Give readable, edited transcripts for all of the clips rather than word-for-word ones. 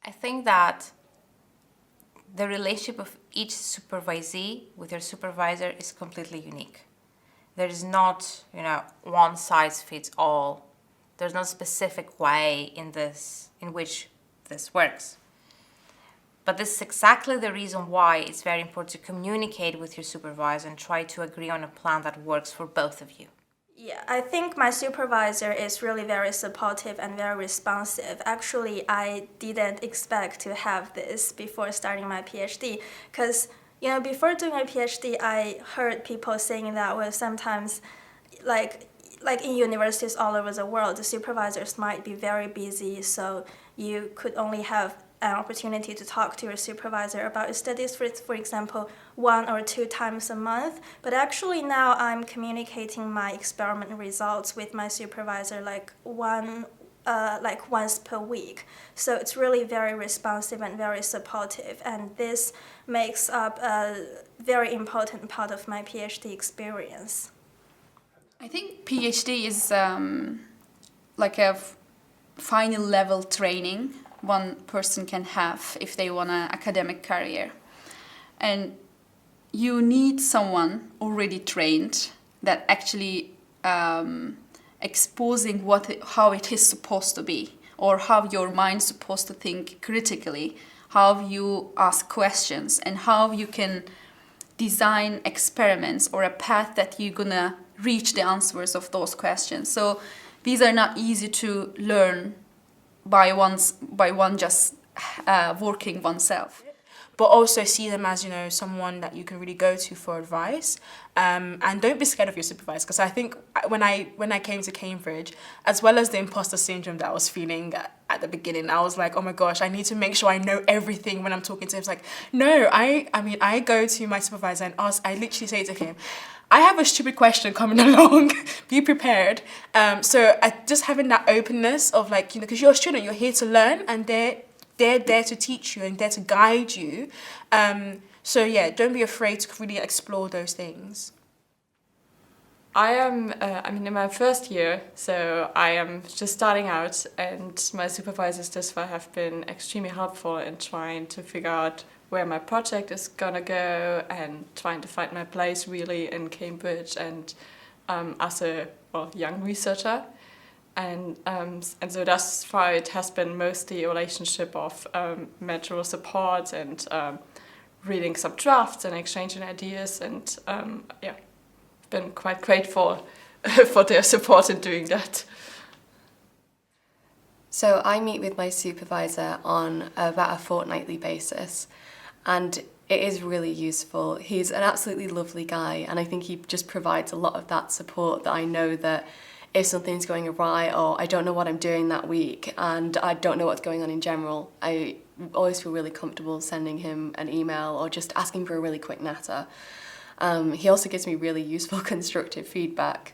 I think that the relationship of each supervisee with their supervisor is completely unique. There is not, one size fits all. There's no specific way in which this works. But this is exactly the reason why it's very important to communicate with your supervisor and try to agree on a plan that works for both of you. Yeah, I think my supervisor is really very supportive and very responsive. Actually, I didn't expect to have this before starting my PhD because, before doing my PhD, I heard people saying that, well, sometimes, like in universities all over the world, the supervisors might be very busy, so you could only have an opportunity to talk to your supervisor about your studies, for example, 1 or 2 times a month. But actually now I'm communicating my experiment results with my supervisor once per week. So it's really very responsive and very supportive, and this makes up a very important part of my PhD experience. I think PhD is like a final level training one person can have if they want an academic career. And you need someone already trained that actually exposing how it is supposed to be, or how your mind's supposed to think critically, how you ask questions, and how you can design experiments or a path that you're gonna reach the answers of those questions. So these are not easy to learn by one just working oneself. But also see them as, someone that you can really go to for advice. And don't be scared of your supervisor, because I think when I came to Cambridge, as well as the imposter syndrome that I was feeling at the beginning, I was like, oh my gosh, I need to make sure I know everything when I'm talking to him. It's like, no, I go to my supervisor and I literally say to him, I have a stupid question coming along, be prepared. So just having that openness of because you're a student, you're here to learn, and they're there to teach you and there to guide you. So yeah, don't be afraid to really explore those things. I am, in my first year, so I am just starting out, and my supervisors thus far have been extremely helpful in trying to figure out where my project is gonna go and trying to find my place really in Cambridge and as a young researcher. And so thus far it has been mostly a relationship of mutual support and reading some drafts and exchanging ideas, and been quite grateful for their support in doing that. So I meet with my supervisor on about a fortnightly basis, and it is really useful. He's an absolutely lovely guy, and I think he just provides a lot of that support that I know that if something's going awry or I don't know what I'm doing that week and I don't know what's going on in general, I always feel really comfortable sending him an email or just asking for a really quick natter. He also gives me really useful constructive feedback,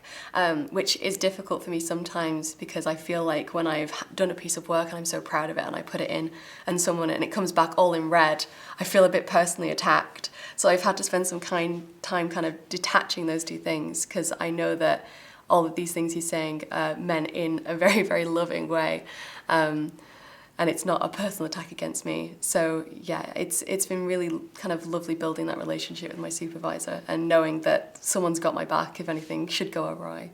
which is difficult for me sometimes because I feel like when I've done a piece of work and I'm so proud of it and I put it in and it comes back all in red, I feel a bit personally attacked. So I've had to spend some time kind of detaching those two things, because I know that all of these things he's saying meant in a very, very loving way. And it's not a personal attack against me. So yeah, it's been really kind of lovely building that relationship with my supervisor and knowing that someone's got my back if anything should go awry.